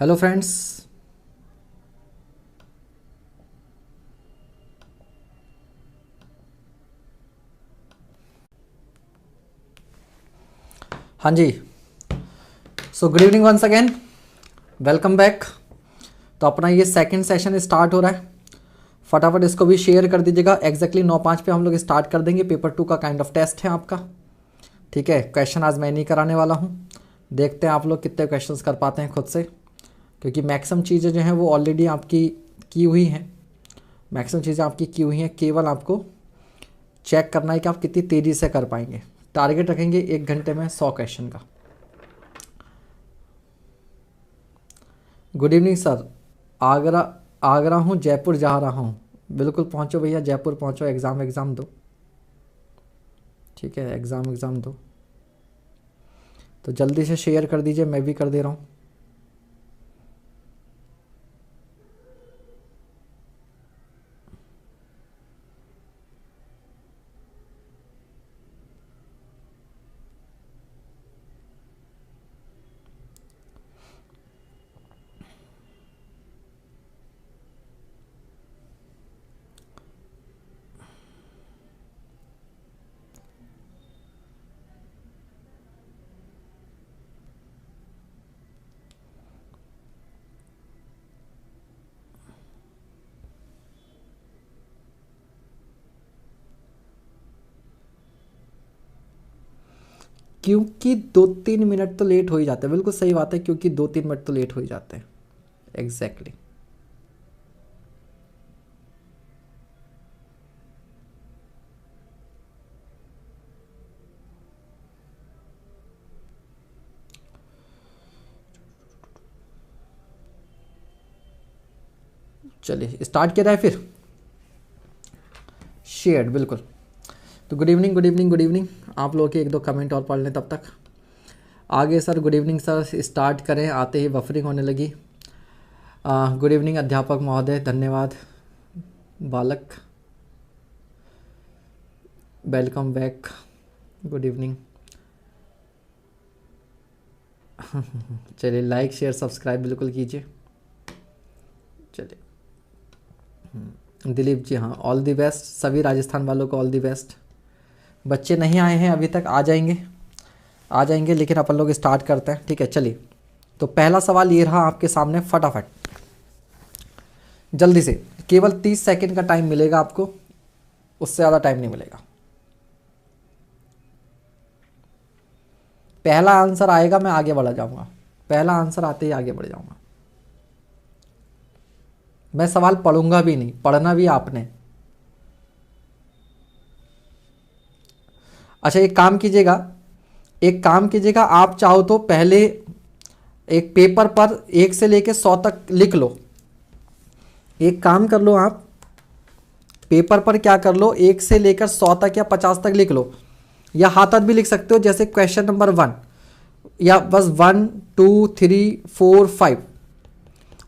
Hello friends. हाँ जी, so good evening once again, welcome back. तो अपना ये सेकंड सेशन स्टार्ट हो रहा है। फटाफट इसको भी शेयर कर दीजिएगा। एग्जैक्टली 9:05 पे हम लोग स्टार्ट कर देंगे। पेपर 2 का काइंड ऑफ टेस्ट है आपका। ठीक है, क्वेश्चन आज मैं नहीं कराने वाला हूँ। देखते हैं आप लोग कितने क्वेश्चंस कर पाते हैं खुद से, क्योंकि मैक्सिमम चीज़ें जो हैं वो ऑलरेडी आपकी की हुई हैं। मैक्सिमम चीज़ें आपकी की हुई हैं, केवल आपको चेक करना है कि आप कितनी तेज़ी से कर पाएंगे। टारगेट रखेंगे 1 घंटे में 100 क्वेश्चन का। Good evening sir. Agra Agra हूँ, जयपुर जा रहा हूँ। बिल्कुल पहुँचो भैया, जयपुर पहुँचो, एग्ज़ाम दो। ठीक है, एग्ज़ाम दो। तो जल्दी से शेयर कर दीजिए, मैं भी कर दे रहा हूँ। क्योंकि 2-3 मिनट तो लेट हो ही जाते हैं। बिल्कुल सही बात है, क्योंकि 2-3 मिनट तो लेट हो ही जाते हैं। एग्जैक्टली। चलिए स्टार्ट किया जाए फिर। शेयर बिल्कुल। तो good evening, good evening, good evening. आप लोगों के 1-2 कमेंट और पढ़ लें तब तक। आगे sir, good evening sir, start करें। आते ही बफरिंग होने लगी। गुड इवनिंग अध्यापक महोदय, धन्यवाद। बालक, वेलकम बैक, गुड इवनिंग। चलिए लाइक शेयर सब्सक्राइब बिल्कुल कीजिए। चलिए, दिलीप जी, हाँ, ऑल दी बेस्ट। सभी राजस्थान वालों को ऑल दी बेस्ट। बच्चे नहीं आए हैं अभी तक, आ जाएंगे आ जाएंगे, लेकिन अपन लोग स्टार्ट करते हैं। ठीक है, चलिए। तो पहला सवाल ये रहा आपके सामने, फटाफट जल्दी से। केवल 30 सेकंड का टाइम मिलेगा आपको, उससे ज़्यादा टाइम नहीं मिलेगा। पहला आंसर आएगा, मैं आगे बढ़ जाऊंगा। पहला आंसर आते ही आगे बढ़ जाऊंगा। मैं सवाल पढ़ूंगा भी नहीं, पढ़ना भी आपने। अच्छा, एक काम कीजिएगा, आप चाहो तो पहले एक पेपर पर 1 से लेकर 100 तक लिख लो। एक काम कर लो, आप पेपर पर क्या कर लो, 1 से लेकर 100 तक या 50 तक लिख लो, या हाथात भी लिख सकते हो, जैसे क्वेश्चन नंबर 1, या बस 1 2 3 4 5,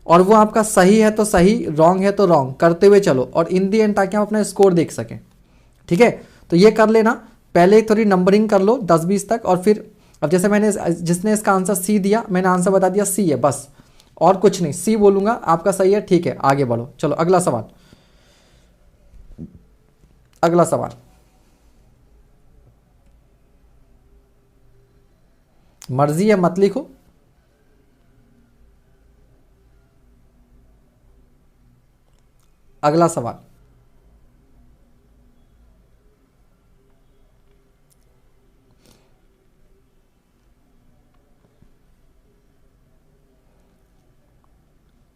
और वो आपका सही है तो सही, रॉन्ग है तो रॉन्ग करते हुए चलो, और इन दी एंड ताकि हम अपना स्कोर देख सकें। ठीक है, तो ये कर लेना। पहले थोड़ी नंबरिंग कर लो 10-20 तक, और फिर अब जैसे जिसने इसका आंसर सी दिया, मैंने आंसर बता दिया सी है, बस और कुछ नहीं। सी बोलूंगा, आपका सही है, ठीक है, आगे बढ़ो। चलो अगला सवाल, अगला सवाल। मर्जी है, मत लिखो। अगला सवाल।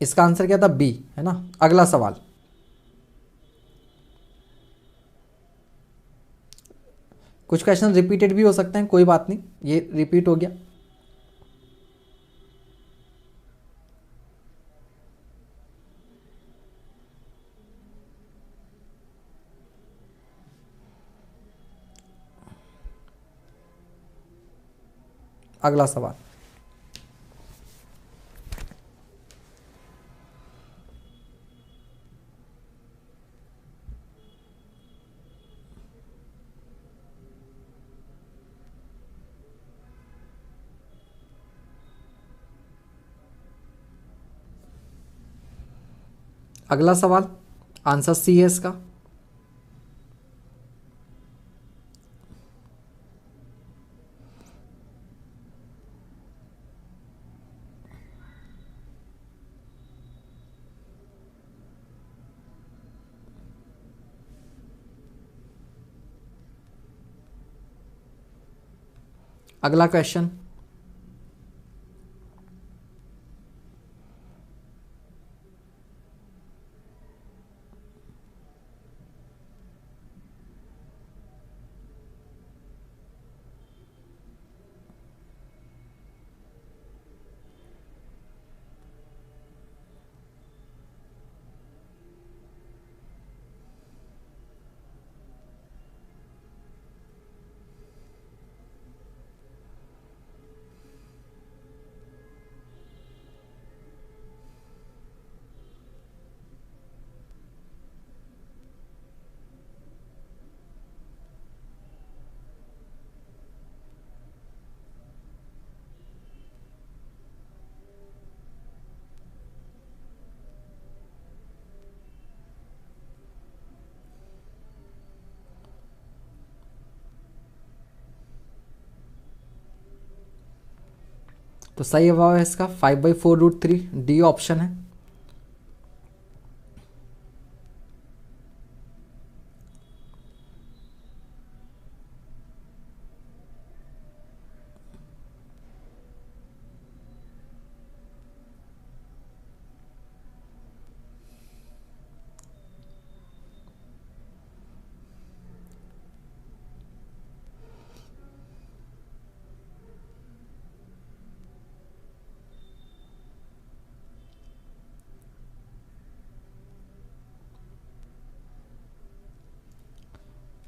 इसका आंसर क्या था, बी, है ना। अगला सवाल। कुछ क्वेश्चन रिपीटेड भी हो सकते हैं, कोई बात नहीं, ये रिपीट हो गया। अगला सवाल। अगला सवाल, आंसर सी है इसका। अगला क्वेश्चन, तो सही जवाब है इसका 5/4√3, डी ऑप्शन है।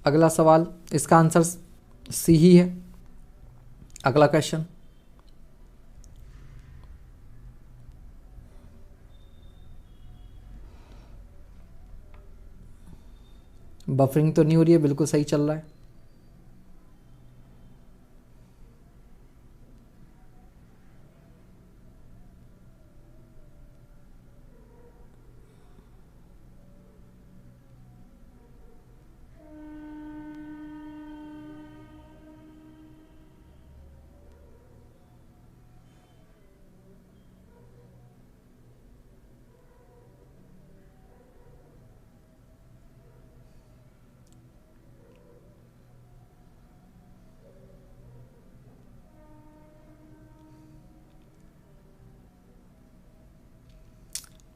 अगला सवाल, इसका आंसर सी ही है। अगला क्वेश्चन, बफरिंग तो नहीं हो रही है, बिल्कुल सही चल रहा है।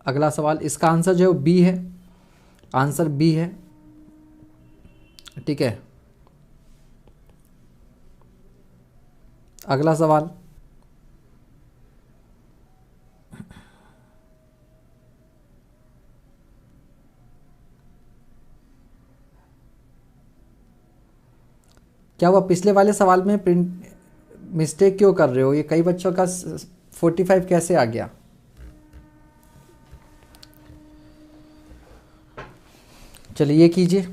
अगला सवाल, इसका आंसर जो है बी है, आंसर बी है। ठीक है। अगला सवाल, क्या हुआ पिछले वाले सवाल में प्रिंट मिस्टेक क्यों कर रहे हो? ये कई बच्चों का 45 कैसे आ गया? चलिए ये कीजिए।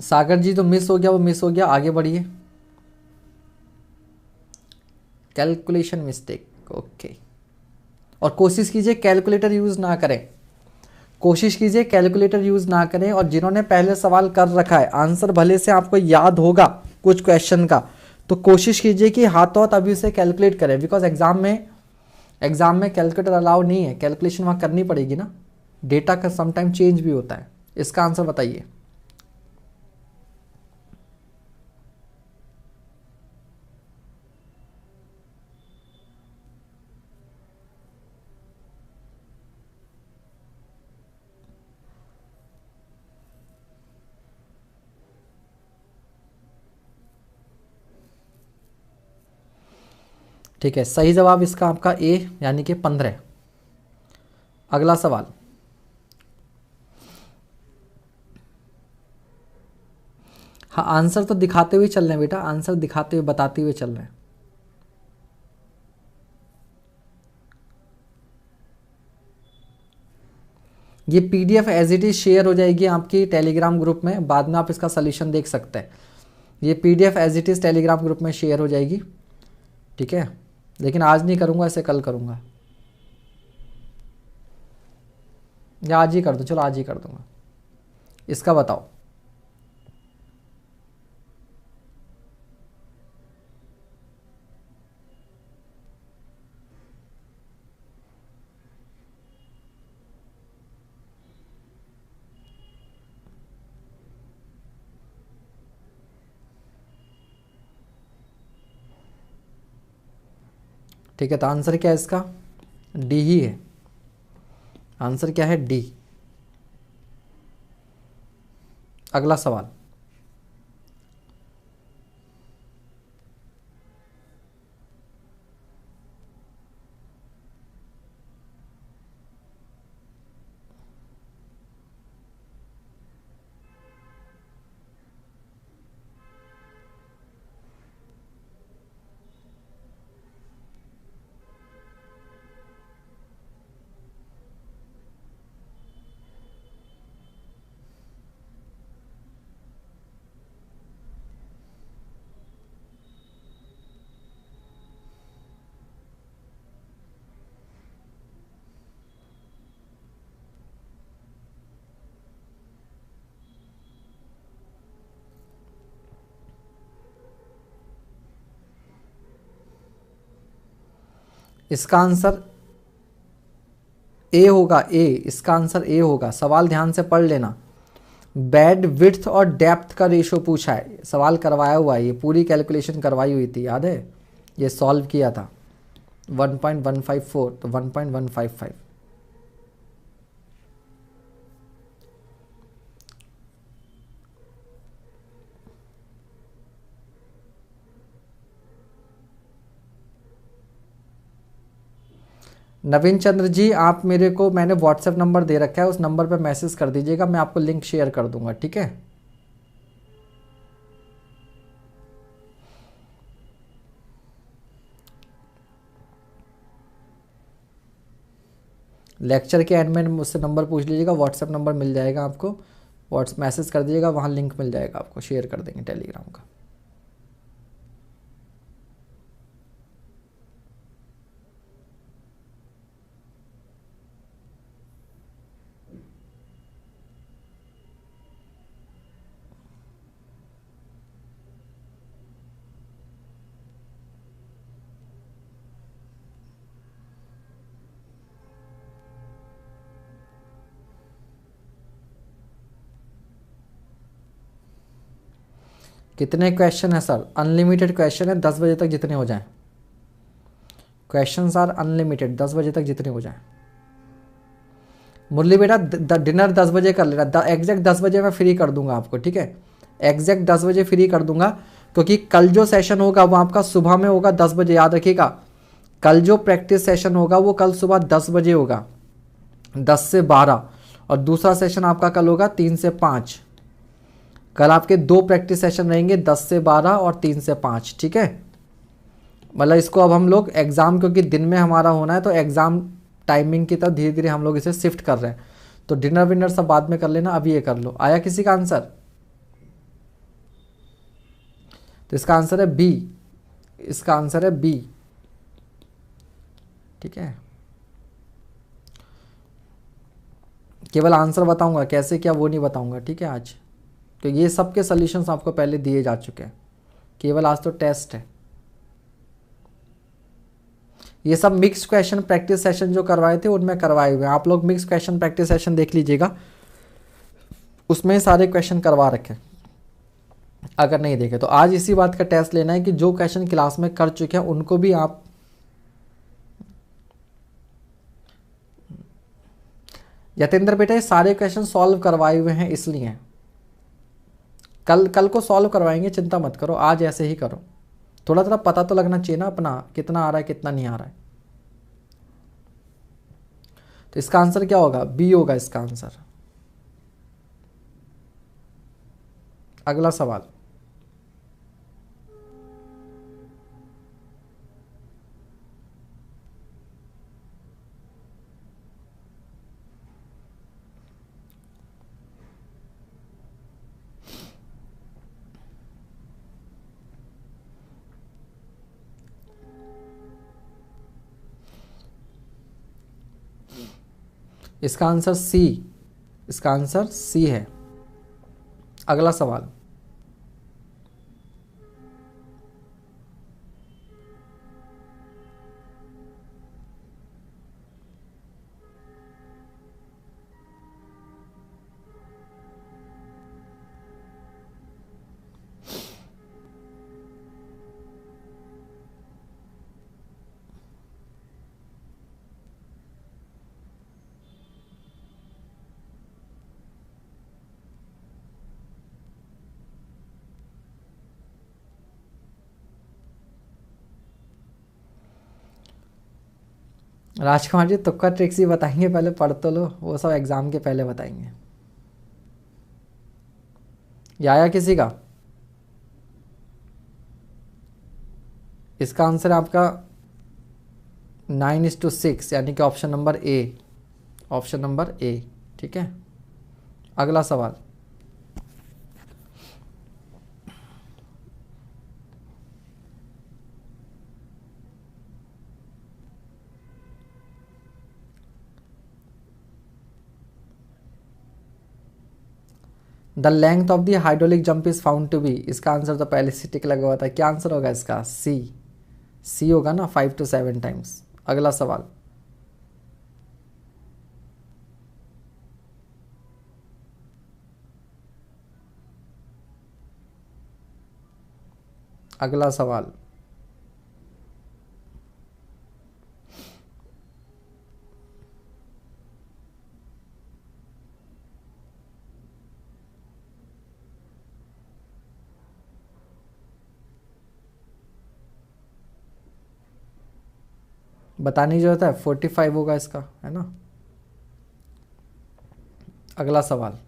सागर जी तो मिस हो गया, वो मिस हो गया, आगे बढ़िए। Calculation mistake, okay. और कोशिश कीजिए कैलकुलेटर यूज़ ना करें, कोशिश कीजिए कैलकुलेटर यूज़ ना करें। और जिन्होंने पहले सवाल कर रखा है, आंसर भले से आपको याद होगा कुछ क्वेश्चन का, तो कोशिश कीजिए कि हाथों हाथ अभी उसे कैलकुलेट करें, बिकॉज एग्जाम में कैलकुलेटर अलाउ नहीं है, कैलकुलेशन वहाँ करनी पड़ेगी ना, डेटा का समटाइम चेंज भी होता है। इसका आंसर बताइए। ठीक है, सही जवाब इसका आपका ए यानी कि 15। अगला सवाल, हाँ आंसर तो दिखाते हुए चल रहे हैं बेटा, आंसर दिखाते हुए बताते हुए चल रहे हैं। ये PDF as it is share हो जाएगी आपकी टेलीग्राम ग्रुप में, बाद में आप इसका सोल्यूशन देख सकते हैं। ये PDF as it is Telegram group में शेयर हो जाएगी, ठीक है। लेकिन आज नहीं करूँगा, इसे कल करूँगा, या आज ही कर दूँ, चलो आज ही कर दूँगा। इसका बताओ। ठीक है, तो आंसर क्या है इसका? डी ही है। आंसर क्या है? डी। अगला सवाल। इसका आंसर ए होगा, ए। इसका आंसर ए होगा। सवाल ध्यान से पढ़ लेना। बेड विड्थ और डेप्थ का रेशो पूछा है, सवाल करवाया हुआ है, ये पूरी कैलकुलेशन करवाई हुई थी, याद है? ये सॉल्व किया था 1.154 तो 1.155। नवीन चंद्र जी, आप मेरे को, मैंने व्हाट्सएप नंबर दे रखा है, उस नंबर पे मैसेज कर दीजिएगा, मैं आपको लिंक शेयर कर दूंगा, ठीक है? लेक्चर के एंड में मुझसे नंबर पूछ लीजिएगा, व्हाट्सएप नंबर मिल जाएगा आपको, व्हाट्सएप मैसेज कर दीजिएगा, वहाँ लिंक मिल जाएगा आपको, शेयर कर देंगे टेलीग्राम का। कितने क्वेश्चन है सर? अनलिमिटेड क्वेश्चन है, 10 बजे तक जितने हो जाएं। क्वेश्चंस आर अनलिमिटेड, 10 बजे तक जितने हो जाएं। मुरली बेटा, डिनर 10 बजे कर लेना, एग्जैक्ट 10 बजे मैं फ्री कर दूंगा आपको, ठीक है? एग्जैक्ट 10 बजे फ्री कर दूंगा, क्योंकि कल जो सेशन होगा वो आपका सुबह में होगा 10 बजे, याद रखिएगा। कल जो प्रैक्टिस सेशन होगा वो कल सुबह 10 बजे होगा, 10 से 12। और दूसरा सेशन आपका कल होगा 3 से 5। कल आपके 2 प्रैक्टिस सेशन रहेंगे, 10 से 12 और 3 से 5, ठीक है? मतलब इसको अब हम लोग एग्ज़ाम, क्योंकि दिन में हमारा होना है, तो एग्ज़ाम टाइमिंग की तरफ धीरे धीरे हम लोग इसे शिफ्ट कर रहे हैं। तो डिनर विनर सब बाद में कर लेना, अभी ये कर लो। आया किसी का आंसर? तो इसका आंसर है बी। इसका आंसर है बी, ठीक है? केवल आंसर बताऊंगा, कैसे क्या वो नहीं बताऊंगा, ठीक है? आज क्योंकि ये सबके सॉल्यूशंस आपको पहले दिए जा चुके हैं, केवल आज तो टेस्ट है। ये सब मिक्स क्वेश्चन प्रैक्टिस सेशन जो करवाए थे उनमें करवाए हुए हैं, आप लोग मिक्स क्वेश्चन प्रैक्टिस सेशन देख लीजिएगा, उसमें सारे क्वेश्चन करवा रखे, अगर नहीं देखे तो। आज इसी बात का टेस्ट लेना है कि जो क्वेश्चन क्लास में कर चुके हैं उनको भी आप, यतेंद्र बेटा ये सारे क्वेश्चन सॉल्व करवाए हुए हैं, इसलिए कल को सॉल्व करवाएंगे, चिंता मत करो, आज ऐसे ही करो। थोड़ा थोड़ा पता तो लगना चाहिए ना अपना, कितना आ रहा है कितना नहीं आ रहा है। तो इसका आंसर क्या होगा? बी होगा इसका आंसर। अगला सवाल। इसका आंसर सी, इसका आंसर सी है। अगला सवाल, राजकुमार जी तुक्का ट्रिक्स ही बताएंगे, पहले पढ़ तो लो, वो सब एग्जाम के पहले बताएंगे। या आया किसी का? इसका आंसर है आपका 9:6, यानी कि option number A, option number A. ठीक है, अगला सवाल, the length of the hydraulic jump is found to be, इसका आंसर तो पहले से टिक लगा हुआ था, क्या आंसर होगा इसका? सी, सी होगा ना, 5 to 7 टाइम्स। अगला सवाल, अगला सवाल, बताने की जरूरत है, 45 होगा इसका, है ना। अगला सवाल,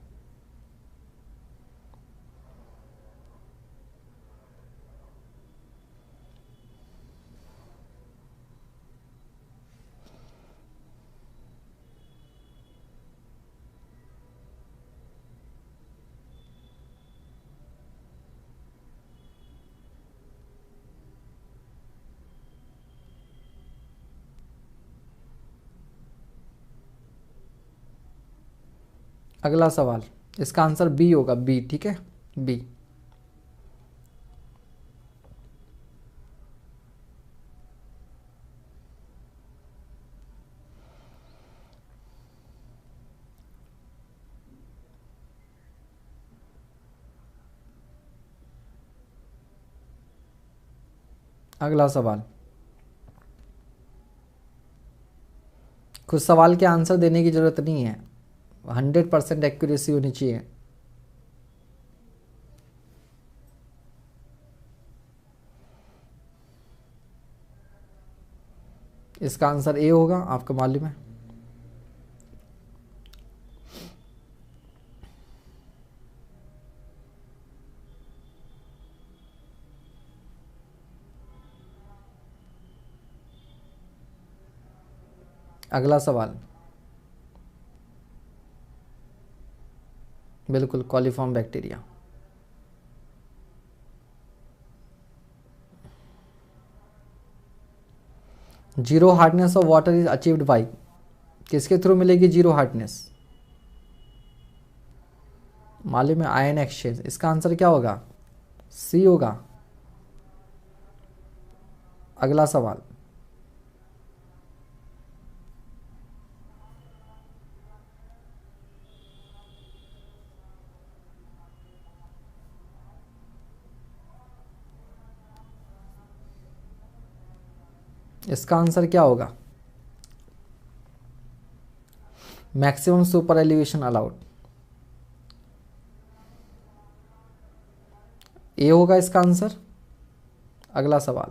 अगला सवाल, इसका आंसर बी होगा, बी। ठीक है, बी। अगला सवाल, कुछ सवाल के आंसर देने की जरूरत नहीं है, 100% एक्यूरेसी होनी चाहिए। इसका आंसर ए होगा, आपको मालूम है। अगला सवाल, बिल्कुल, coliform bacteria. Zero hardness of water is achieved by, किसके थ्रू मिलेगी जीरो हार्डनेस? मालूम है, आयन एक्सचेंज। इसका आंसर क्या होगा? सी होगा। अगला सवाल, इसका आंसर क्या होगा? मैक्सिमम सुपर एलिवेशन अलाउड, ए होगा इसका आंसर। अगला सवाल,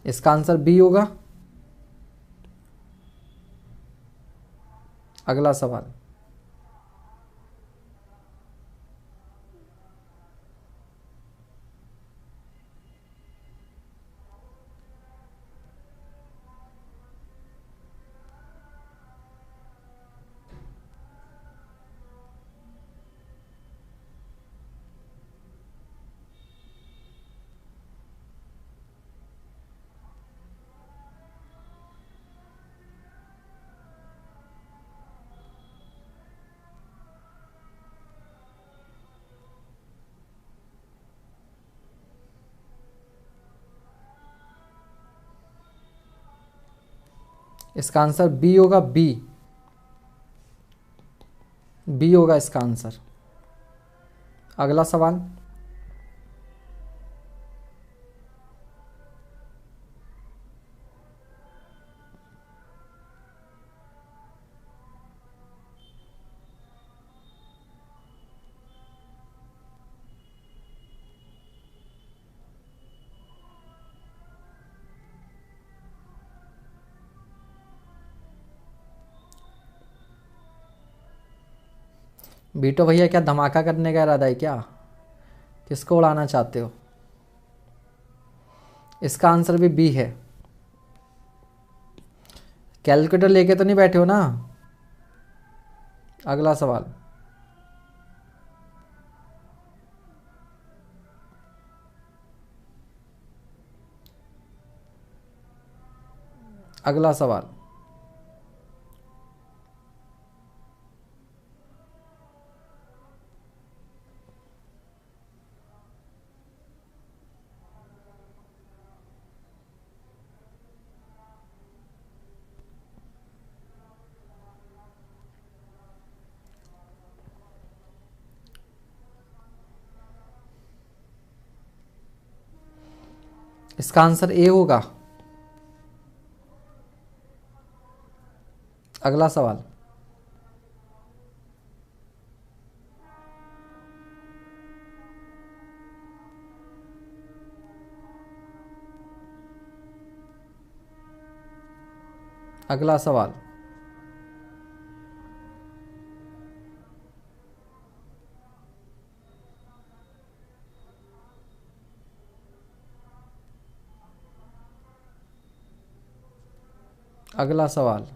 इसका आंसर बी होगा। अगला सवाल, इसका आंसर बी होगा, बी, बी होगा इसका आंसर। अगला सवाल, बीटो भैया क्या धमाका करने का इरादा है क्या? किसको उड़ाना चाहते हो? इसका आंसर भी बी है। कैलकुलेटर लेके तो नहीं बैठे हो ना? अगला सवाल, अगला सवाल, इसका आंसर ए होगा। अगला सवाल, अगला सवाल, अगला सवाल,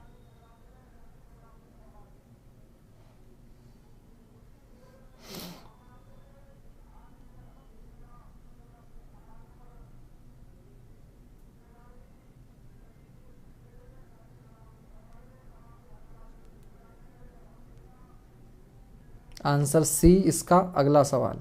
आंसर सी इसका अगला सवाल।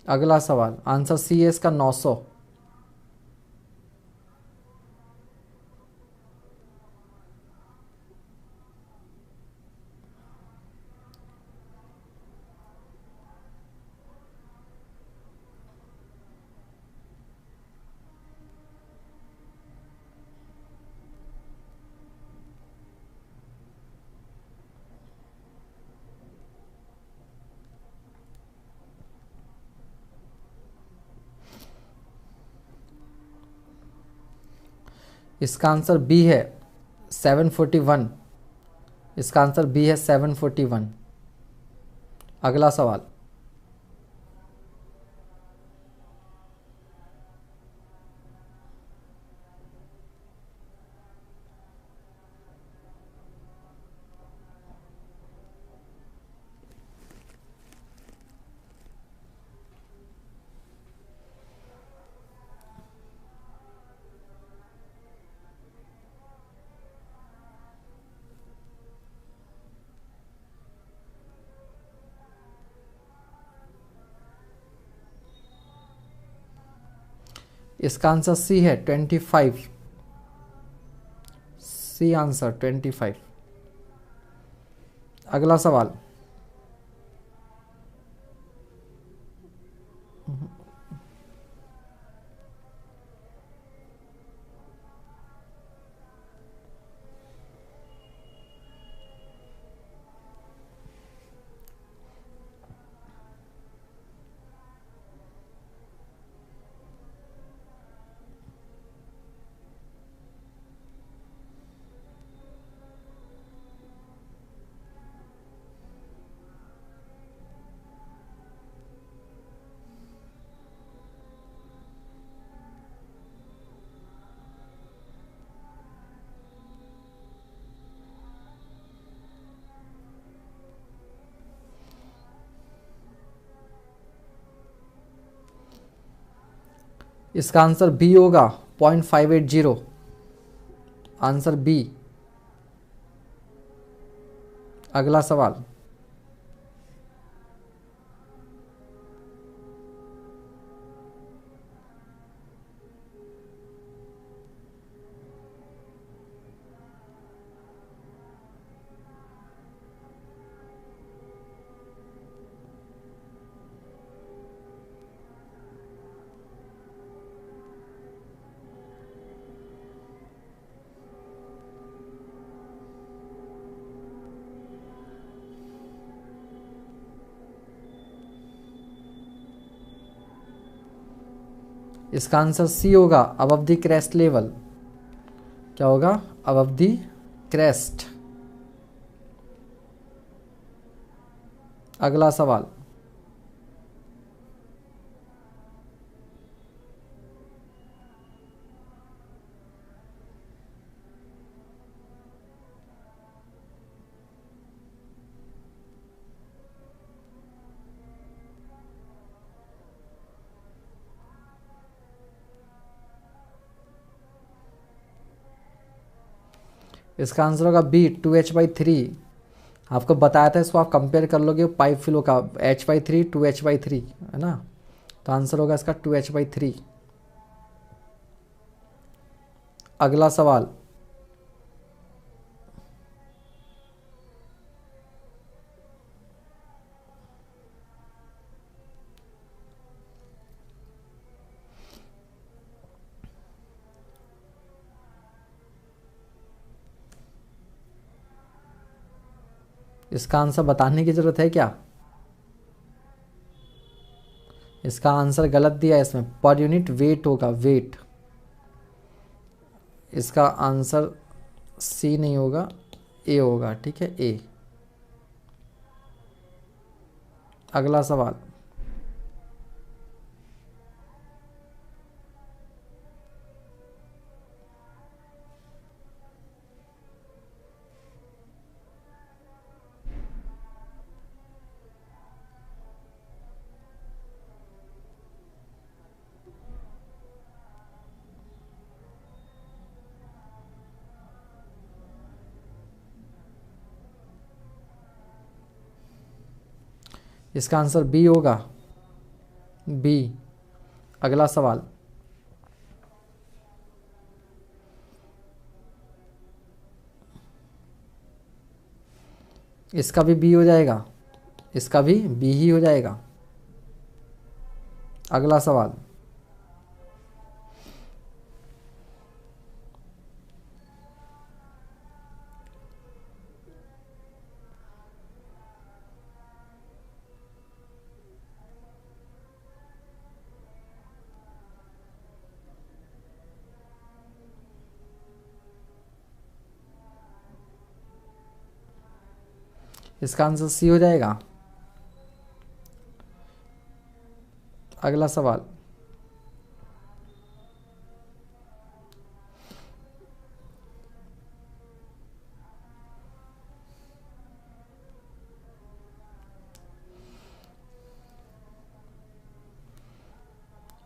अगला सवाल, आंसर सी है इसका 900। इसका आंसर बी है 741। इसका आंसर बी है 741। अगला सवाल, इसका आंसर सी है 25। C answer 25। अगला सवाल, इसका आंसर बी होगा 0.580। Answer B. अगला सवाल, इसका आंसर सी होगा अबव द क्रेस्ट लेवल। क्या होगा? Above the crest. अगला सवाल, इसका आंसर होगा बी 2H/3। आपको बताया था, इसको आप कंपेयर कर लोगे पाइप फ्लो का, H/3 2H/3 है ना, तो आंसर होगा इसका 2H/3। अगला सवाल, इसका आंसर बताने की जरूरत है क्या? इसका आंसर गलत दिया है, इसमें पर यूनिट वेट होगा, वेट। इसका आंसर सी नहीं होगा, ए होगा। ठीक है, ए। अगला सवाल, इसका आंसर बी होगा, बी। अगला सवाल, इसका भी बी हो जाएगा, इसका भी बी ही हो जाएगा। अगला सवाल, इसका आंसर सी हो जाएगा। अगला सवाल,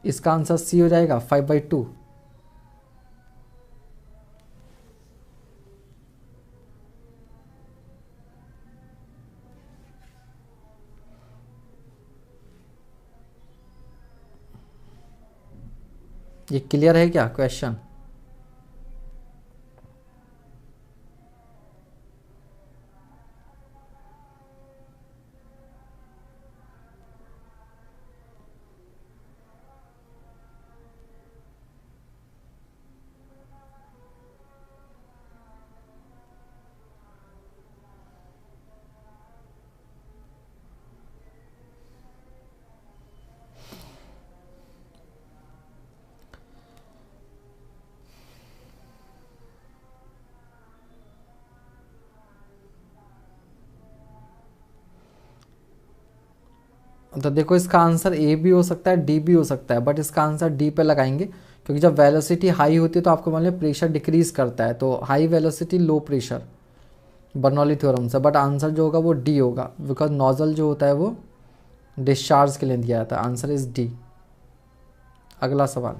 इसका आंसर सी हो जाएगा 5/2। ये क्लियर है क्या क्वेश्चन? तो देखो, इसका आंसर ए भी हो सकता है, डी भी हो सकता है, बट इसका आंसर डी पे लगाएंगे, क्योंकि जब वेलोसिटी हाई होती है तो आपको मान लिया प्रेशर डिक्रीज करता है, तो high velocity low pressure, Bernoulli theorem से। बट आंसर जो होगा वो डी होगा, बिकॉज नोजल जो होता है वो डिस्चार्ज के लिए दिया जाता है। Answer is D. अगला सवाल,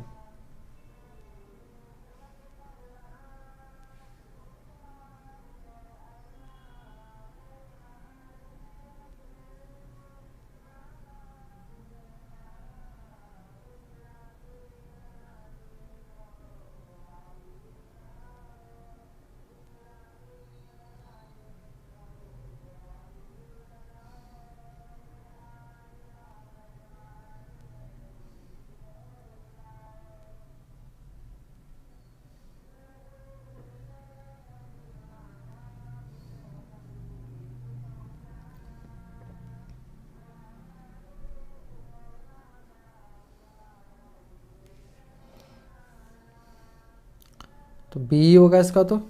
तो बी ही होगा इसका। तो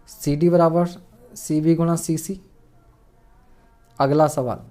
सी डी बराबर सी बी गुणा सी सी। अगला सवाल,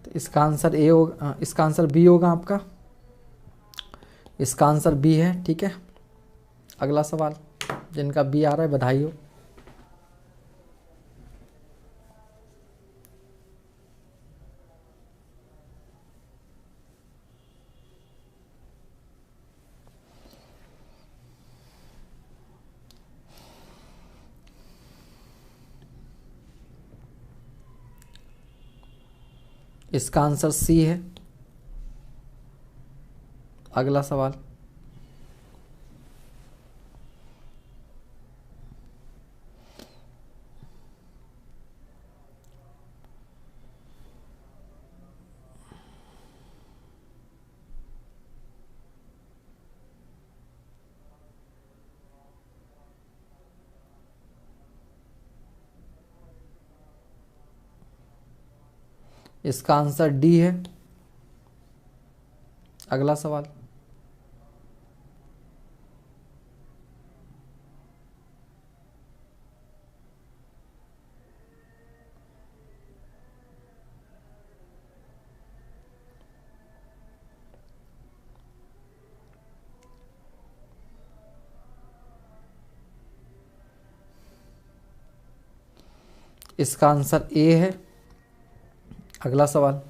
तो इसका आंसर ए होगा, इसका आंसर बी होगा आपका। इसका आंसर बी है, ठीक है। अगला सवाल, जिनका बी आ रहा है बधाई हो। इसका आंसर सी है। अगला सवाल, इसका आंसर डी है। अगला सवाल, इसका आंसर ए है। अगला सवाल,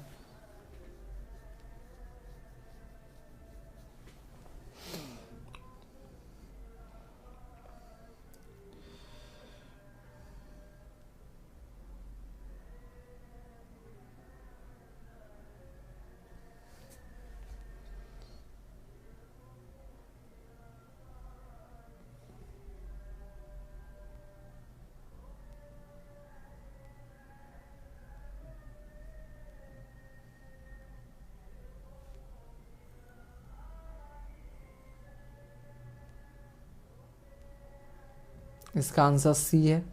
इसका आंसर सी है।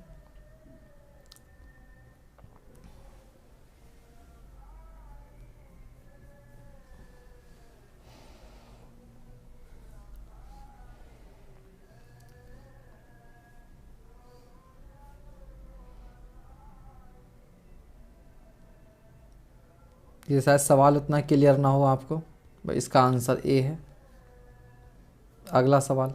ये शायद सवाल उतना क्लियर ना हो आपको, भाई इसका आंसर ए है। अगला सवाल,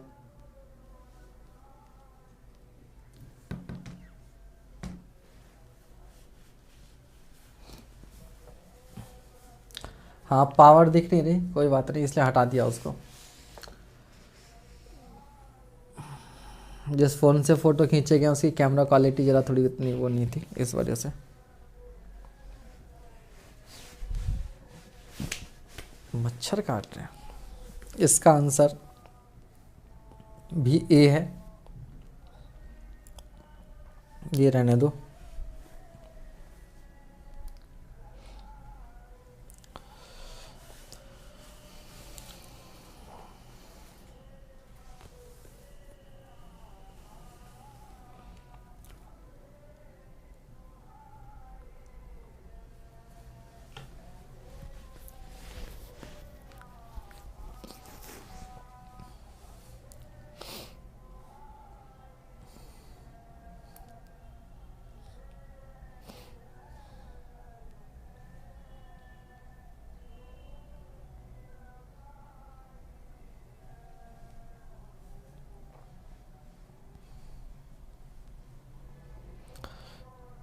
हाँ पावर दिख नहीं रही, कोई बात नहीं, इसलिए हटा दिया उसको। जिस फ़ोन से फ़ोटो खींचे गए उसकी कैमरा क्वालिटी ज़रा थोड़ी उतनी वो नहीं थी, इस वजह से। मच्छर काट रहे हैं। इसका आंसर भी ए है। ये रहने दो।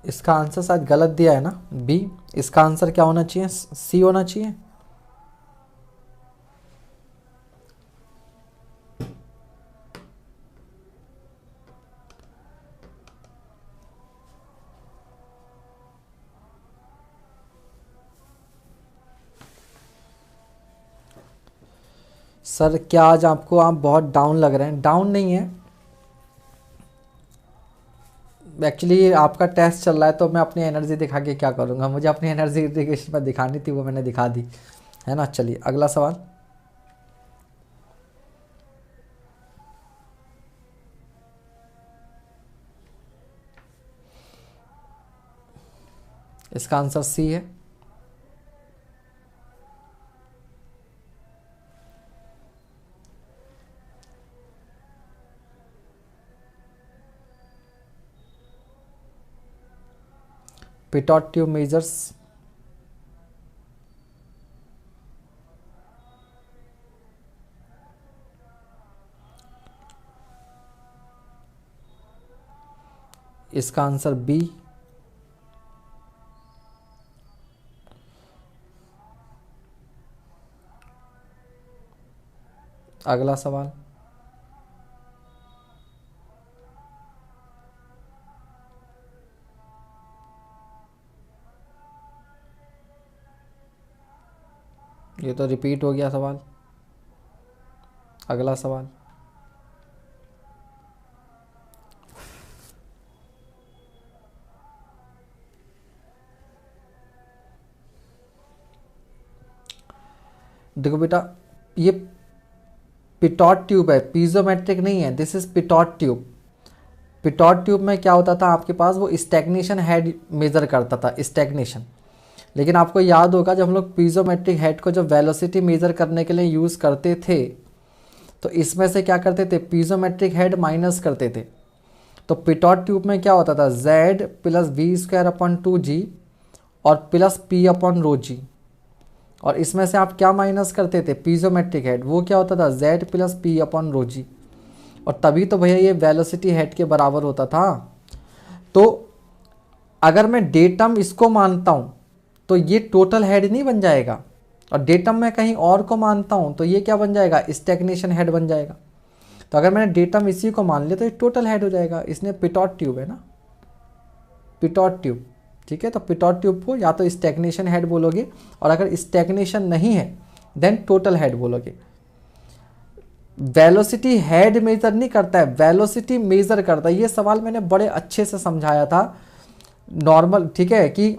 इसका आंसर शायद गलत दिया है ना, बी। इसका आंसर क्या होना चाहिए, सी होना चाहिए। सर क्या आज आपको, आप बहुत डाउन लग रहे हैं। डाउन नहीं है, एक्चुअली आपका टेस्ट चल रहा है तो मैं अपनी एनर्जी दिखा के क्या करूँगा, मुझे अपनी एनर्जी में दिखानी थी, वो मैंने दिखा दी है ना। चलिए अगला सवाल। इसका आंसर सी है। पिटोट ट्यूब मेजर्स, इसका आंसर बी। अगला सवाल। ये तो रिपीट हो गया सवाल। अगला सवाल। देखो बेटा, ये पिटोट ट्यूब है, पीजोमेट्रिक नहीं है, this is Pitot tube. Pitot tube में क्या होता था आपके पास, वो स्टैग्नेशन हेड मेजर करता था, स्टैग्नेशन। लेकिन आपको याद होगा जब हम लोग पीजोमेट्रिक हेड को जब वेलोसिटी मेजर करने के लिए यूज़ करते थे, तो इसमें से क्या करते थे, पीजोमेट्रिक हेड माइनस करते थे। तो पिटोट ट्यूब में क्या होता था, Z plus V square upon 2G और प्लस P अपॉन रो जी, और इसमें से आप क्या माइनस करते थे, पीजोमेट्रिक हेड, वो क्या होता था, Z plus P upon rho जी। और तभी तो भैया ये वेलोसिटी हेड के बराबर होता था। तो अगर मैं डेटम इसको मानता हूँ तो ये टोटल हेड नहीं बन जाएगा, और डेटम मैं कहीं और को मानता हूँ तो ये क्या बन जाएगा, स्टैग्नेशन हेड बन जाएगा। तो अगर मैंने डेटम इसी को मान लिया तो ये टोटल हेड हो जाएगा। इसने पिटोट ट्यूब है ना, पिटोट ट्यूब, ठीक है। तो पिटोट ट्यूब को या तो स्टैग्नेशन हेड बोलोगे, और अगर स्टैग्नेशन नहीं है देन टोटल हेड बोलोगे। वेलोसिटी हेड मेजर नहीं करता है, वेलोसिटी मेजर करता है। ये सवाल मैंने बड़े अच्छे से समझाया था नॉर्मल, ठीक है, कि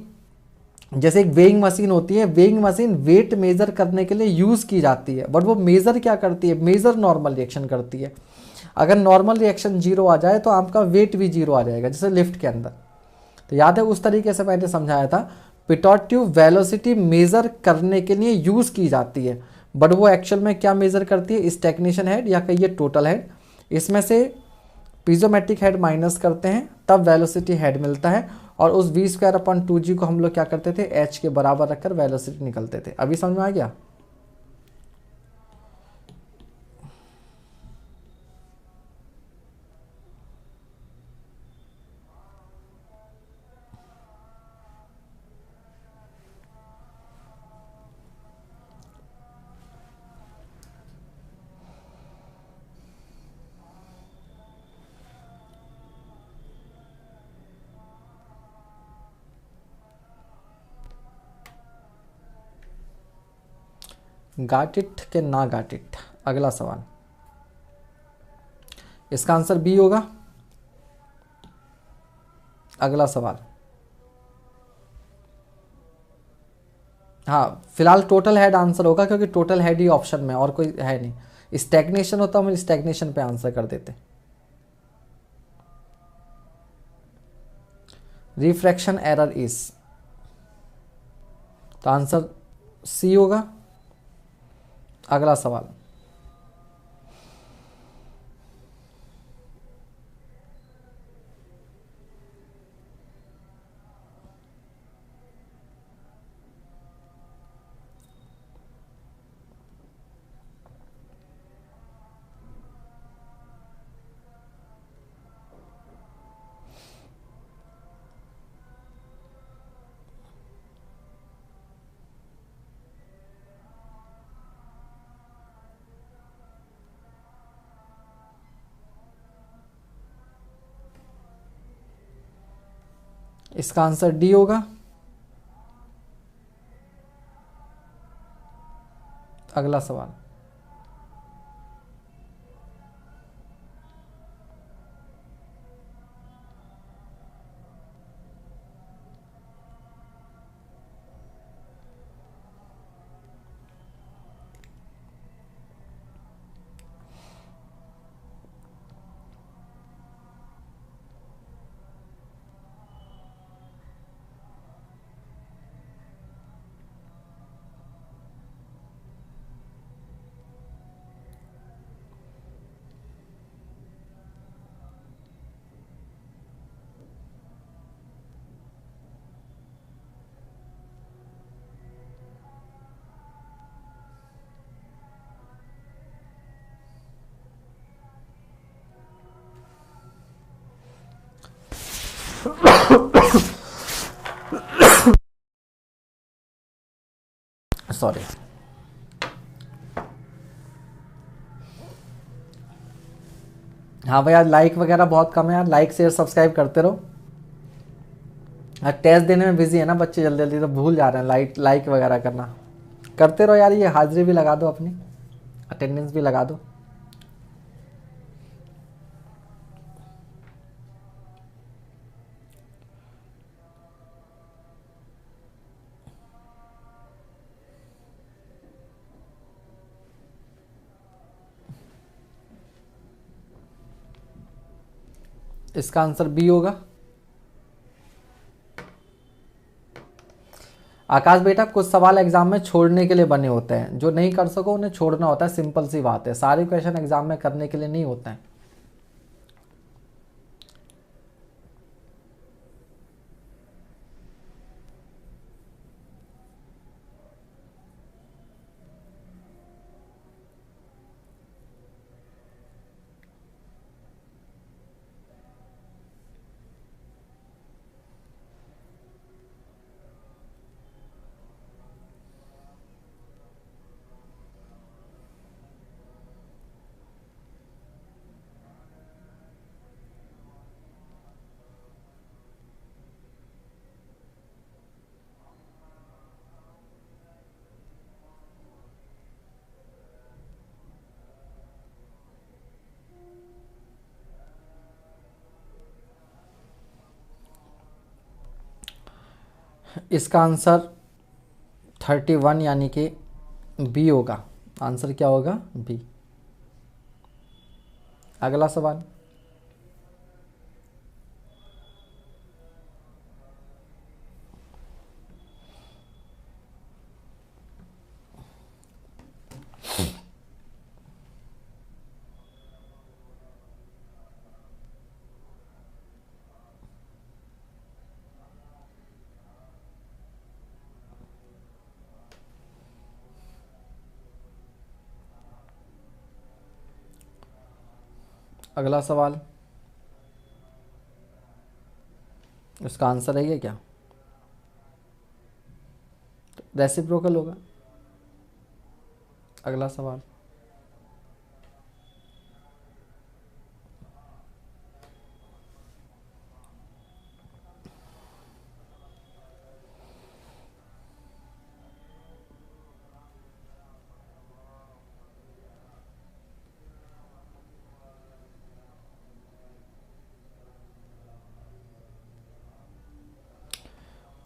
जैसे एक वेइंग मशीन होती है, वेइंग मशीन वेट मेजर करने के लिए यूज़ की जाती है, बट वो मेजर क्या करती है, मेजर नॉर्मल रिएक्शन करती है। अगर नॉर्मल रिएक्शन जीरो आ जाए तो आपका वेट भी जीरो आ जाएगा, जैसे लिफ्ट के अंदर। तो याद है उस तरीके से मैंने समझाया था। पिटोट ट्यूब वेलोसिटी मेजर करने के लिए यूज़ की जाती है, बट वो एक्चुअल में क्या मेजर करती है, स्टैग्नेशन हेड या कहिए टोटल हेड। इसमें से पीजोमेट्रिक हेड माइनस करते हैं तब वेलोसिटी हेड मिलता है, और उस वी स्क्वायर अपॉन 2G को हम लोग क्या करते थे, H के बराबर रखकर वेलोसिटी निकलते थे। अभी समझ में आ गया। गाट इट के ना गाट इट। अगला सवाल, इसका आंसर बी होगा। अगला सवाल, हाँ फिलहाल टोटल हेड आंसर होगा, क्योंकि टोटल हेड ही ऑप्शन में, और कोई है नहीं। स्टैग्नेशन होता हम स्टैग्नेशन पे आंसर कर देते। रिफ्रैक्शन एरर इज, तो आंसर सी होगा। अगला सवाल, इसका आंसर डी होगा। अगला सवाल, सॉरी। हाँ भाई, आज लाइक वगैरह बहुत कम है यार, लाइक शेयर सब्सक्राइब करते रहो। आज टेस्ट देने में बिजी है ना बच्चे, जल्दी जल्दी तो भूल जा रहे हैं लाइक लाइक वगैरह करना। करते रहो यार, ये हाजिरी भी लगा दो अपनी, अटेंडेंस भी लगा दो। इसका आंसर बी होगा। आकाश बेटा, कुछ सवाल एग्जाम में छोड़ने के लिए बने होते हैं, जो नहीं कर सको उन्हें छोड़ना होता है, सिंपल सी बात है, सारे क्वेश्चन एग्जाम में करने के लिए नहीं होते हैं। इसका आंसर 31 यानी कि बी होगा। आंसर क्या होगा? बी। अगला सवाल, अगला सवाल, इसका आंसर है ये क्या? रेसिप्रोकल होगा। अगला सवाल,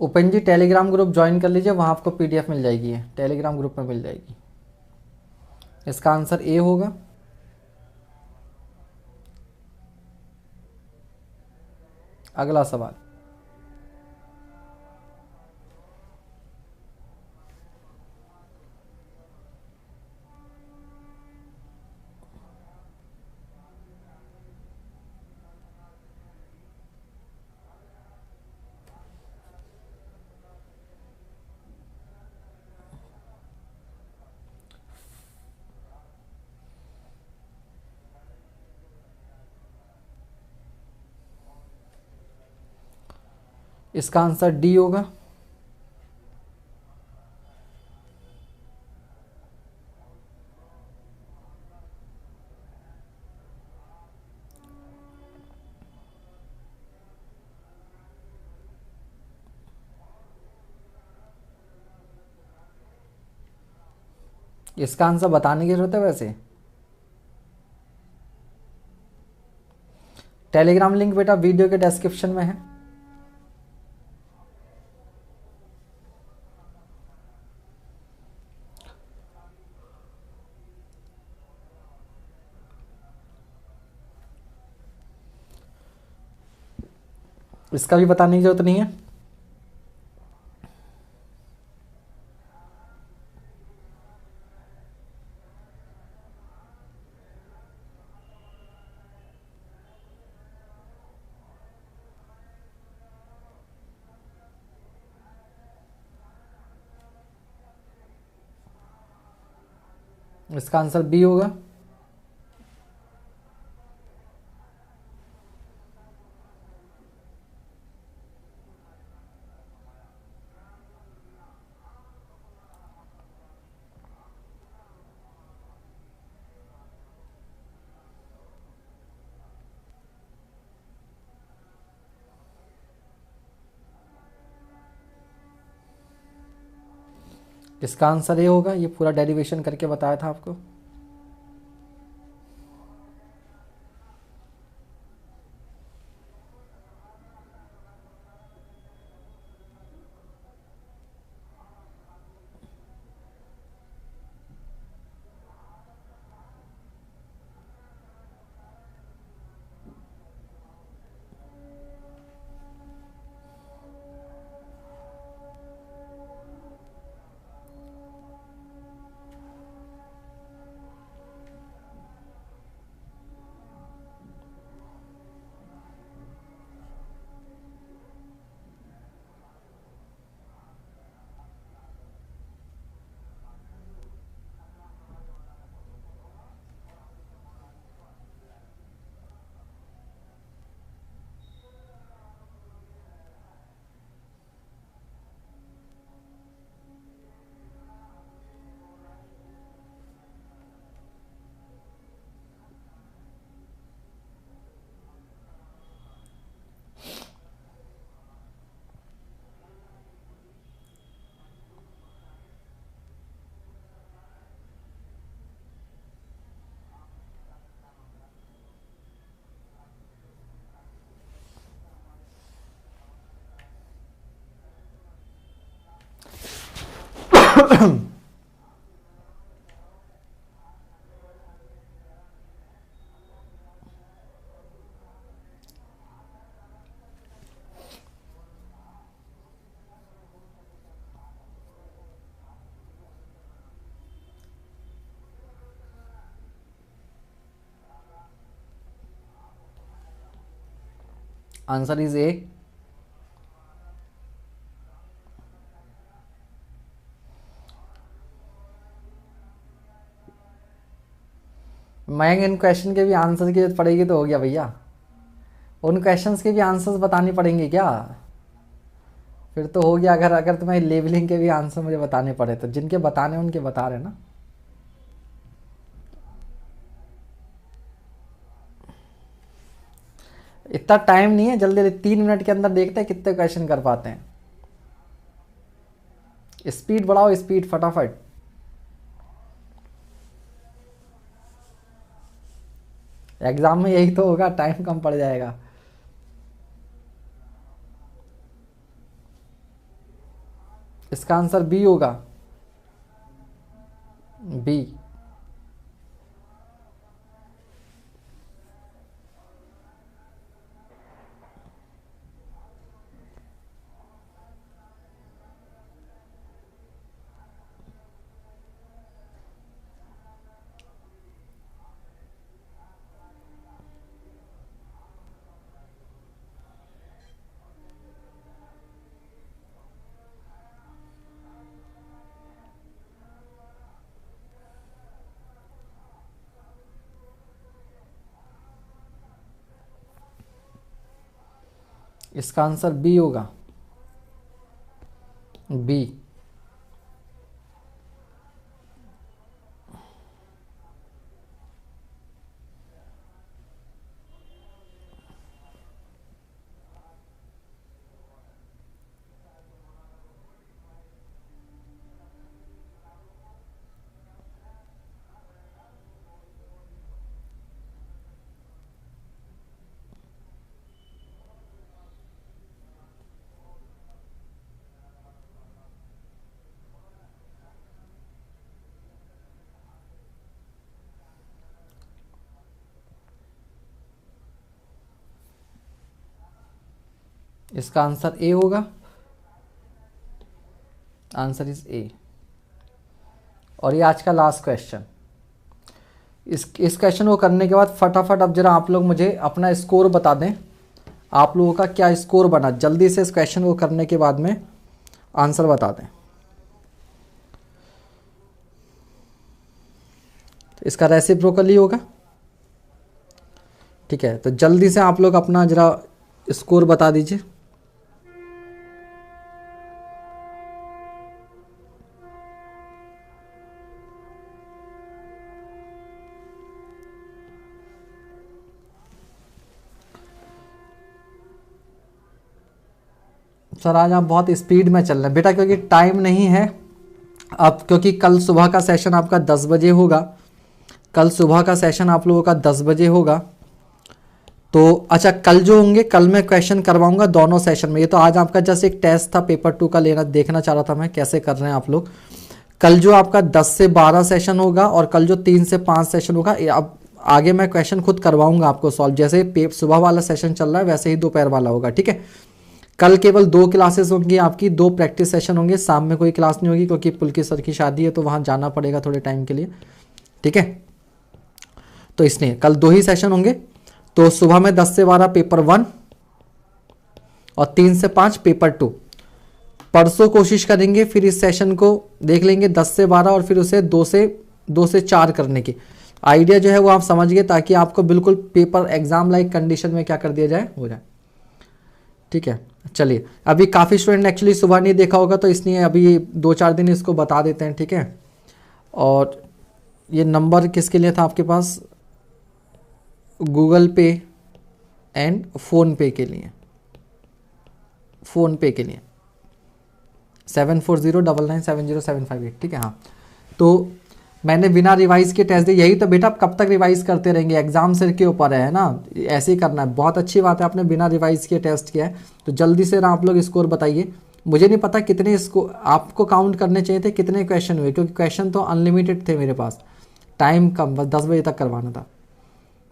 उपेन जी टेलीग्राम ग्रुप ज्वाइन कर लीजिए, वहाँ आपको पीडीएफ मिल जाएगी, है टेलीग्राम ग्रुप में मिल जाएगी। इसका आंसर ए होगा। अगला सवाल, इसका आंसर डी होगा। इसका आंसर बताने की जरूरत है वैसे। टेलीग्राम लिंक बेटा वीडियो के डिस्क्रिप्शन में है। इसका भी बताने की जरूरत नहीं है। इसका आंसर बी होगा। इसका आंसर ये होगा, ये पूरा डेरिवेशन करके बताया था आपको। Answer is a. मैं इन क्वेश्चन के भी आंसर की जरूरत पड़ेगी तो हो गया भैया। उन क्वेश्चंस के भी आंसर्स बताने पड़ेंगे क्या? फिर तो हो गया। अगर अगर तुम्हें लेबलिंग के भी आंसर मुझे बताने पड़े तो जिनके बताने उनके बता रहे ना। इतना टाइम नहीं है, जल्दी 3 मिनट के अंदर देखते हैं कितने क्वेश्चन कर पाते हैं। स्पीड बढ़ाओ, स्पीड फटाफट। एग्जाम में यही तो होगा, टाइम कम पड़ जाएगा। इसका आंसर बी होगा। बी। इसका आंसर बी होगा। बी। इसका आंसर ए होगा, आंसर इज ए। और ये आज का लास्ट क्वेश्चन। इस क्वेश्चन को करने के बाद फटाफट अब जरा आप लोग मुझे अपना स्कोर बता दें, आप लोगों का क्या स्कोर बना। जल्दी से इस क्वेश्चन को करने के बाद में आंसर बता दें। तो इसका रेसिप्रोकल ही होगा, ठीक है। तो जल्दी से आप लोग अपना जरा स्कोर बता दीजिए। सर आज आप बहुत स्पीड में चल रहे हैं बेटा, क्योंकि टाइम नहीं है अब, क्योंकि कल सुबह का सेशन आपका 10 बजे होगा। कल सुबह का सेशन आप लोगों का 10 बजे होगा। तो अच्छा, कल जो होंगे, कल मैं क्वेश्चन करवाऊंगा दोनों सेशन में। ये तो आज आपका जस्ट एक टेस्ट था, पेपर 2 का लेना देखना चाह रहा था मैं कैसे कर रहे हैं आप लोग। कल जो आपका 10 से 12 सेशन होगा और कल जो 3 से 5 सेशन होगा, अब आगे मैं क्वेश्चन खुद करवाऊंगा आपको सॉल्व। जैसे सुबह वाला सेशन चल रहा है वैसे ही दोपहर वाला होगा, ठीक है। कल केवल 2 क्लासेस होंगी आपकी, 2 प्रैक्टिस सेशन होंगे। शाम में कोई क्लास नहीं होगी क्योंकि पुलकी सर की शादी है, तो वहाँ जाना पड़ेगा थोड़े टाइम के लिए, ठीक है। तो इसलिए कल 2 ही सेशन होंगे। तो सुबह में 10 से 12 पेपर 1 और 3 से 5 पेपर 2। परसों कोशिश करेंगे फिर इस सेशन को देख लेंगे 10 से 12 और फिर उसे 2 से 4 करने की। आइडिया जो है वो आप समझ गए, ताकि आपको बिल्कुल पेपर एग्जाम लाइक कंडीशन में क्या कर दिया जाए, हो जाए, ठीक है। चलिए, अभी काफ़ी स्टूडेंट ने एक्चुअली सुबह नहीं देखा होगा, तो इसलिए अभी 2-4 दिन इसको बता देते हैं, ठीक है। और ये नंबर किसके लिए था आपके पास? गूगल पे एंड फ़ोन पे के लिए, फ़ोन पे के लिए 7409970758, ठीक है। हाँ, तो मैंने बिना रिवाइज के टेस्ट दिए। यही तो बेटा, आप कब तक रिवाइज करते रहेंगे, एग्जाम सिर के ऊपर है ना, ऐसे ही करना है। बहुत अच्छी बात है आपने बिना रिवाइज के टेस्ट किया है। तो जल्दी से ना आप लोग स्कोर बताइए। मुझे नहीं पता कितने इसको आपको काउंट करने चाहिए थे, कितने क्वेश्चन हुए, क्योंकि क्वेश्चन तो अनलिमिटेड थे मेरे पास, टाइम कम, बस 10 बजे तक करवाना था।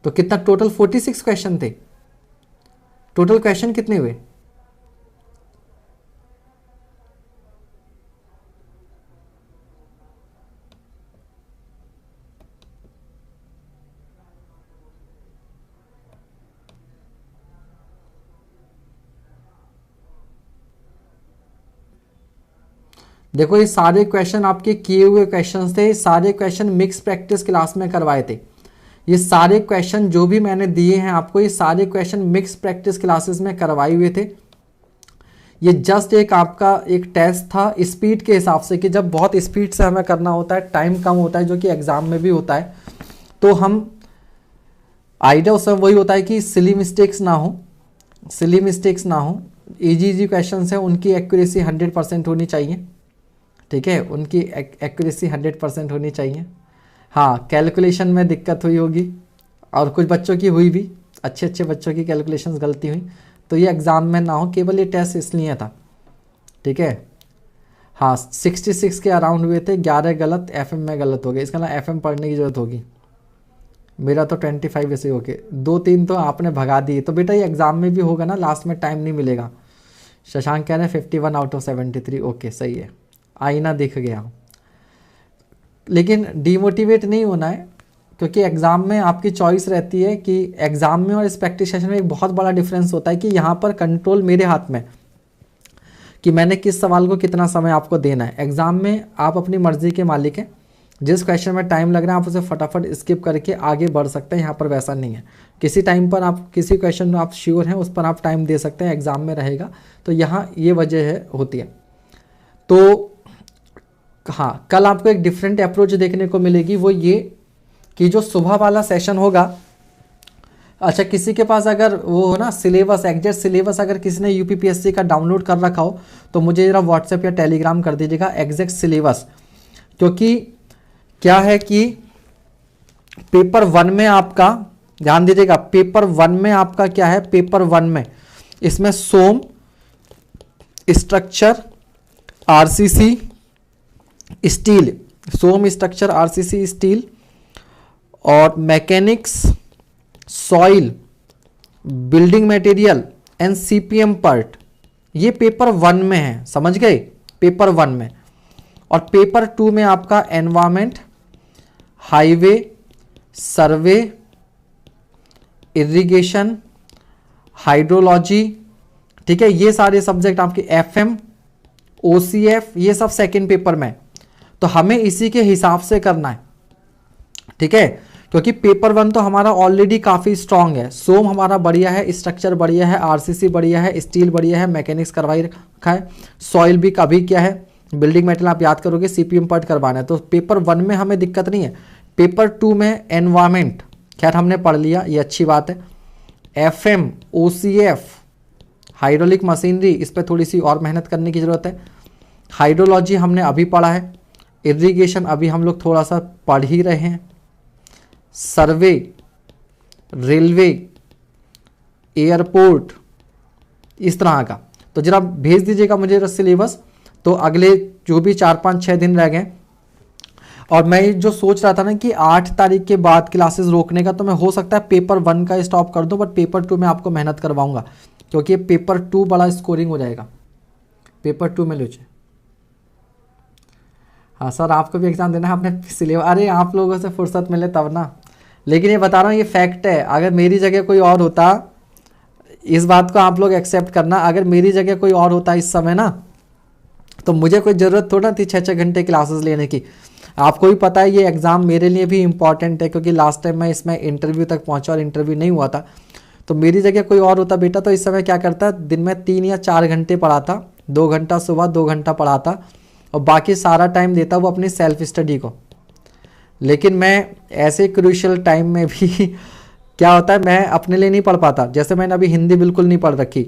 तो कितना टोटल 46 क्वेश्चन थे। टोटल क्वेश्चन कितने हुए? देखो, ये सारे क्वेश्चन आपके किए हुए क्वेश्चंस थे। सारे क्वेश्चन मिक्स प्रैक्टिस क्लास में करवाए थे। ये सारे क्वेश्चन जो भी मैंने दिए हैं आपको, ये सारे क्वेश्चन मिक्स प्रैक्टिस क्लासेस में करवाए हुए थे। ये जस्ट एक आपका एक टेस्ट था स्पीड के हिसाब से, कि जब बहुत स्पीड से हमें करना होता है, टाइम कम होता है, जो कि एग्जाम में भी होता है, तो हम आइडिया उसमें वही होता है कि सिली मिस्टेक्स ना हो, सिली मिस्टेक्स ना हो। इजी क्वेश्चन है, उनकी एक्यूरेसी 100% होनी चाहिए, ठीक है। उनकी एक्यूरेसी 100% होनी चाहिए। हाँ, कैलकुलेशन में दिक्कत हुई होगी और कुछ बच्चों की हुई भी, अच्छे अच्छे बच्चों की कैलकुलेशंस गलती हुई, तो ये एग्ज़ाम में ना हो, केवल ये टेस्ट इसलिए था, ठीक है। हाँ, 66 के अराउंड हुए थे, 11 गलत, एफएम में गलत हो गए। इसका ना एफएम पढ़ने की ज़रूरत होगी। मेरा तो 25 ऐसे हो गए, 2-3 तो आपने भगा दिए। तो बेटा ये एग्ज़ाम में भी होगा ना, लास्ट में टाइम नहीं मिलेगा। शशांक कह रहे हैं 51 आउट ऑफ 73, ओके सही है, आईना दिख गया। लेकिन डीमोटिवेट नहीं होना है, क्योंकि एग्ज़ाम में आपकी चॉइस रहती है कि एग्ज़ाम में और इस प्रैक्टिस सेशन में एक बहुत बड़ा डिफरेंस होता है कि यहाँ पर कंट्रोल मेरे हाथ में, कि मैंने किस सवाल को कितना समय आपको देना है। एग्ज़ाम में आप अपनी मर्जी के मालिक हैं, जिस क्वेश्चन में टाइम लग रहा है आप उसे फटाफट स्किप करके आगे बढ़ सकते हैं। यहाँ पर वैसा नहीं है, किसी टाइम पर आप किसी क्वेश्चन में आप श्योर हैं उस पर आप टाइम दे सकते हैं, एग्ज़ाम में रहेगा। तो यहाँ ये वजह है होती है। तो हाँ, कल आपको एक डिफरेंट अप्रोच देखने को मिलेगी, वो ये कि जो सुबह वाला सेशन होगा, अच्छा किसी के पास अगर वो हो ना सिलेबस, एग्जैक्ट सिलेबस अगर किसी ने यूपीपीएससी का डाउनलोड कर रखा हो, तो मुझे ज़रा व्हाट्सएप या टेलीग्राम कर दीजिएगा एग्जैक्ट सिलेबस। क्योंकि क्या है कि पेपर 1 में आपका, ध्यान दीजिएगा, पेपर 1 में आपका क्या है, पेपर 1 में इसमें सोम, स्ट्रक्चर, आरसीसी, स्टील, सोम स्ट्रक्चर, आरसीसी, स्टील, और mechanics, soil, building material and CPM part, ये पेपर 1 में है, समझ गए, पेपर 1 में। और पेपर 2 में आपका एनवायरमेंट, हाईवे, सर्वे, इरिगेशन, हाइड्रोलॉजी, ठीक है, ये सारे सब्जेक्ट आपके एफएम, ओसीएफ, ये सब सेकंड पेपर में। तो हमें इसी के हिसाब से करना है, ठीक है, क्योंकि पेपर 1 तो हमारा ऑलरेडी काफी स्ट्रांग है। सोम हमारा बढ़िया है, स्ट्रक्चर बढ़िया है, आरसीसी बढ़िया है, स्टील बढ़िया है, मैकेनिक्स करवाई रखा है, सॉइल भी कभी क्या है, बिल्डिंग मेटेरियल आप याद करोगे, सीपीएम पार्ट करवाना है। तो पेपर 1 में हमें दिक्कत नहीं है। पेपर 2 में एनवायरमेंट, खैर हमने पढ़ लिया, ये अच्छी बात है। एफएम, ओसीएफ, हाइड्रोलिक मशीनरी, इस पर थोड़ी सी और मेहनत करने की जरूरत है। हाइड्रोलॉजी हमने अभी पढ़ा है, इरिगेशन अभी हम लोग थोड़ा सा पढ़ ही रहे हैं, सर्वे, रेलवे, एयरपोर्ट, इस तरह का। तो जरा भेज दीजिएगा मुझे सिलेबस, तो अगले जो भी 4-5-6 दिन रह गए। और मैं जो सोच रहा था ना कि 8 तारीख के बाद क्लासेस रोकने का, तो मैं हो सकता है पेपर 1 का स्टॉप कर दूं, बट पेपर 2 में आपको मेहनत करवाऊंगा, क्योंकि पेपर 2 बड़ा स्कोरिंग हो जाएगा। पेपर 2 में लीजिए। हाँ सर, आपको भी एग्जाम देना है, आपने सिलेबस, अरे आप लोगों से फुर्सत मिले तब ना। लेकिन ये बता रहा हूँ, ये फैक्ट है, अगर मेरी जगह कोई और होता, इस बात को आप लोग एक्सेप्ट करना, अगर मेरी जगह कोई और होता इस समय ना, तो मुझे कोई ज़रूरत थोड़ा थी 6-6 घंटे क्लासेस लेने की। आपको भी पता है ये एग्ज़ाम मेरे लिए भी इंपॉर्टेंट है, क्योंकि लास्ट टाइम मैं इसमें इंटरव्यू तक पहुंचा और इंटरव्यू नहीं हुआ था। तो मेरी जगह कोई और होता बेटा, तो इस समय क्या करता, दिन में 3 या 4 घंटे पढ़ाता, 2 घंटा सुबह, 2 घंटा पढ़ाता, और बाकी सारा टाइम देता वो अपनी सेल्फ स्टडी को। लेकिन मैं ऐसे क्रूशियल टाइम में भी क्या होता है, मैं अपने लिए नहीं पढ़ पाता। जैसे मैंने अभी हिंदी बिल्कुल नहीं पढ़ रखी,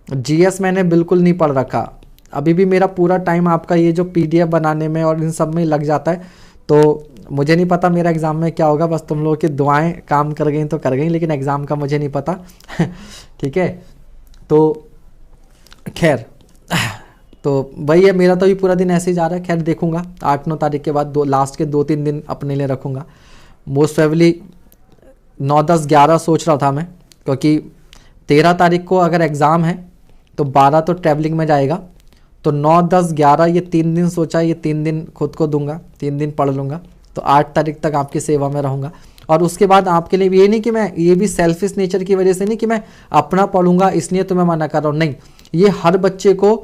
जीएस मैंने बिल्कुल नहीं पढ़ रखा, अभी भी मेरा पूरा टाइम आपका ये जो पीडीएफ बनाने में और इन सब में लग जाता है। तो मुझे नहीं पता मेरा एग्ज़ाम में क्या होगा, बस तुम लोगों की दुआएं काम कर गई तो कर गई, लेकिन एग्ज़ाम का मुझे नहीं पता ठीक है, तो खैर, तो वही है, मेरा तो भी पूरा दिन ऐसे ही जा रहा है। खैर देखूंगा 8-9 तारीख के बाद, लास्ट के 2-3 दिन अपने लिए रखूंगा। मोस्ट प्रोबेबली 9-10-11 सोच रहा था मैं, क्योंकि 13 तारीख को अगर एग्ज़ाम है तो 12 तो ट्रैवलिंग में जाएगा, तो 9-10-11 ये 3 दिन सोचा, ये 3 दिन खुद को दूंगा, 3 दिन पढ़ लूँगा, तो 8 तारीख तक आपकी सेवा में रहूँगा। और उसके बाद आपके लिए ये नहीं कि मैं, ये भी सेल्फिश नेचर की वजह से नहीं कि मैं अपना पढ़ूंगा इसलिए तो मैं मना कर रहा हूँ, नहीं, ये हर बच्चे को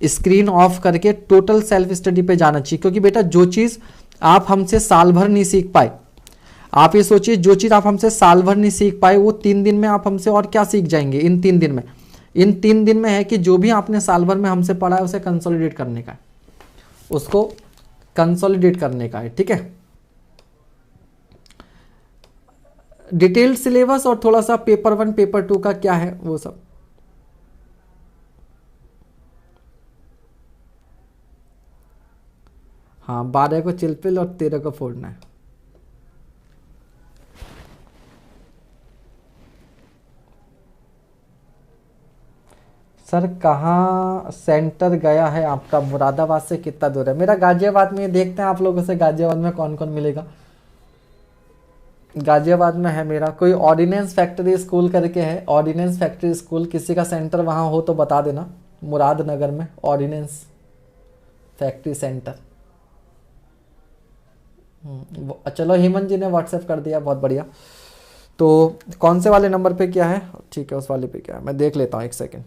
स्क्रीन ऑफ करके टोटल सेल्फ स्टडी पे जाना चाहिए। क्योंकि बेटा जो चीज़ आप हमसे साल भर नहीं सीख पाए, आप ये सोचिए, जो चीज़ आप हमसे साल भर नहीं सीख पाए, वो 3 दिन में आप हमसे और क्या सीख जाएंगे इन 3 दिन में। इन 3 दिन में है कि जो भी आपने साल भर में हमसे पढ़ा है उसे कंसोलिडेट करने का है, उसको कंसोलिडेट करने का है, ठीक है। डिटेल्ड सिलेबस और थोड़ा सा पेपर 1 पेपर 2 का क्या है वो सब। हाँ, 12 को चिलपिल और 13 को फोड़ना है। सर कहाँ सेंटर गया है आपका, मुरादाबाद से कितना दूर है? मेरा गाजियाबाद में, देखते हैं आप लोगों से गाजियाबाद में कौन कौन मिलेगा। गाजियाबाद में है मेरा, कोई ऑर्डिनेंस फैक्ट्री स्कूल करके है, ऑर्डिनेंस फैक्ट्री स्कूल, किसी का सेंटर वहाँ हो तो बता देना। मुरादनगर में ऑर्डिनेंस फैक्ट्री सेंटर। चलो, हेमंत जी ने व्हाट्सएप कर दिया, बहुत बढ़िया। तो कौन से वाले नंबर पे क्या है, ठीक है, उस वाले पे क्या है मैं देख लेता हूँ, 1 सेकेंड।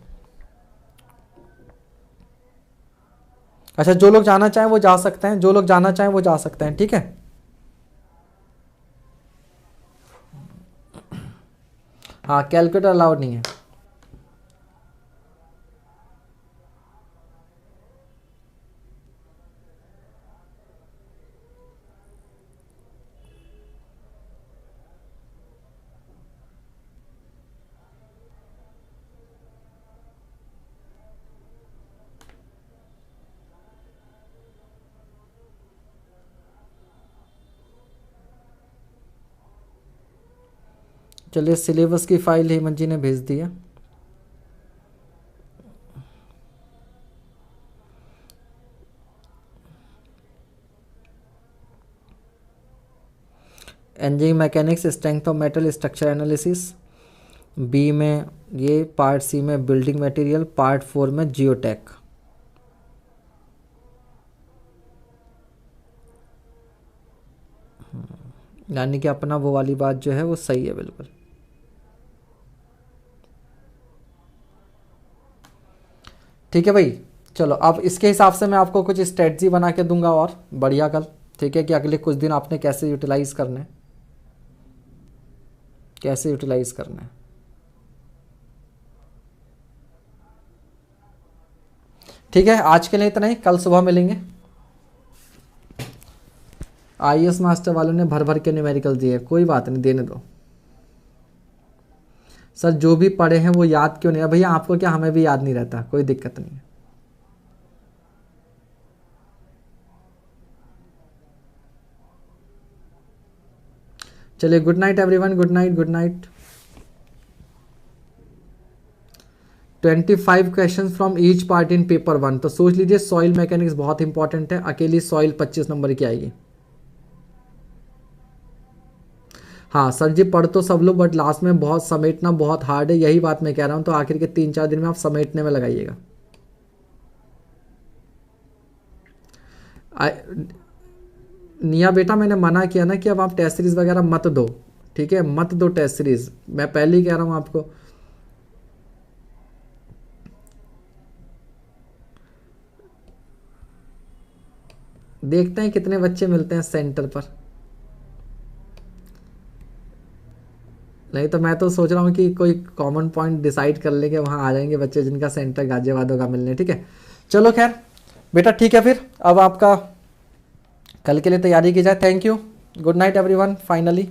अच्छा, जो लोग जाना चाहें वो जा सकते हैं, जो लोग जाना चाहें वो जा सकते हैं, ठीक है। हाँ, कैलकुलेटर अलाउड नहीं है। चलिए, सिलेबस की फाइल हेमंत जी ने भेज दी है। Engineering mechanics, strength of metal, structure analysis, B में ये, पार्ट सी में बिल्डिंग मटेरियल, पार्ट 4 में जियोटेक। यानी कि अपना वो वाली बात जो है वो सही है बिल्कुल। ठीक है भाई, चलो अब इसके हिसाब से मैं आपको कुछ स्ट्रेटजी बना के दूंगा और बढ़िया कल। ठीक है, कि अगले कुछ दिन आपने कैसे यूटिलाइज करना है, कैसे यूटिलाइज करना है। ठीक है, आज के लिए इतना ही, कल सुबह मिलेंगे। आईएएस मास्टर वालों ने भर भर के न्यूमेरिकल दिए, कोई बात नहीं, देने दो सर। जो भी पढ़े हैं वो याद क्यों नहीं है भैया? आपको क्या, हमें भी याद नहीं रहता, कोई दिक्कत नहीं है। चलिए, good night everyone, good night, good night. 25 question from each part in paper 1। तो सोच लीजिए सॉइल मैकेनिक्स बहुत इंपॉर्टेंट है, अकेली सॉइल 25 नंबर की आएगी। हाँ सर जी, पढ़ तो सब लोग, बट लास्ट में बहुत समेटना बहुत हार्ड है, यही बात मैं कह रहा हूँ। तो आखिर के 3-4 दिन में आप समेटने में लगाइएगा। निया बेटा, मैंने मना किया ना कि अब आप टेस्ट सीरीज वगैरह मत दो। ठीक है, मत दो टेस्ट सीरीज, मैं पहले ही कह रहा हूँ आपको। देखते हैं कितने बच्चे मिलते हैं सेंटर पर। नहीं तो मैं तो सोच रहा हूँ कि कोई कॉमन पॉइंट डिसाइड कर लेंगे, वहाँ आ जाएंगे बच्चे जिनका सेंटर गाजियाबाद होगा मिलने। ठीक है, चलो खैर बेटा, ठीक है फिर, अब आपका कल के लिए तैयारी की जाए। Thank you, good night everyone finally.